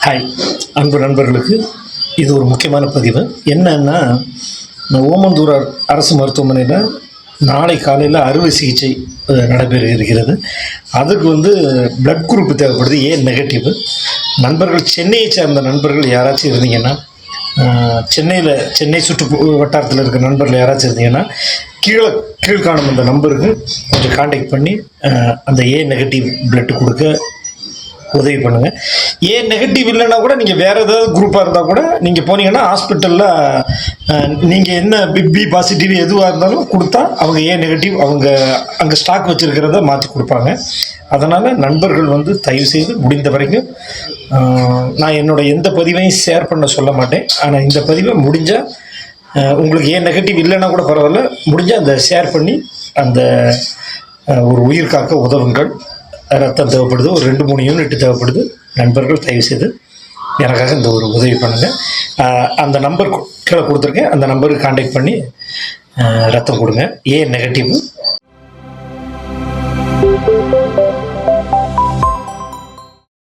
Hi அன்பு நண்பர்களுக்கு இது ஒரு முக்கியமான பதிவு. என்னன்னா, ஓமந்தூரார் அரசு மருத்துவமனையில் நாளை காலையில் அறுவை சிகிச்சை நடைபெற இருக்கிறது. அதுக்கு பிளட் குரூப் தேவைப்படுது, ஏ நெகட்டிவ். நண்பர்கள் சென்னையை சேர்ந்த நண்பர்கள் யாராச்சும் இருந்தீங்கன்னா, சென்னை சுற்று வட்டாரத்தில் இருக்கிற நண்பர்கள் யாராச்சும் இருந்தீங்கன்னா கீழ்காணும் அந்த நம்பருக்கு கொஞ்சம் காண்டாக்ட் பண்ணி அந்த ஏ நெகட்டிவ் பிளட் கொடுக்க உதவி பண்ணுங்கள். ஏ நெகட்டிவ் இல்லைன்னா கூட நீங்கள் வேறு ஏதாவது குரூப்பாக இருந்தால் கூட நீங்கள் போனீங்கன்னா ஹாஸ்பிட்டலில் நீங்கள் என்ன பி பாசிட்டிவ் எதுவாக இருந்தாலும் கொடுத்தா அவங்க ஏ நெகட்டிவ் அவங்க அங்கே ஸ்டாக் வச்சுருக்கிறத மாற்றி கொடுப்பாங்க. அதனால் நண்பர்கள் தயவுசெய்து முடிந்த வரைக்கும், நான் என்னோடய எந்த பதிவையும் ஷேர் பண்ண சொல்ல மாட்டேன். ஆனால் இந்த பதிவை முடிஞ்சால் உங்களுக்கு ஏன் நெகட்டிவ் இல்லைன்னா கூட பரவாயில்ல, முடிஞ்சால் அந்த ஷேர் பண்ணி அந்த ஒரு உயிர் காக்க உதவுங்கள். ரத்தம் தேவைப்படுது, ஒரு 2-3 யூனிட் தேவைப்படுது. நண்பர்கள் தயவுசெய்து எனக்காக இந்த ஒரு உதவி பண்ணுங்கள். அந்த நம்பர் கீழே கொடுத்துருக்கேன், அந்த நம்பருக்கு காண்டாக்ட் பண்ணி ரத்தம் கொடுங்க. ஏ நெகட்டிவ்.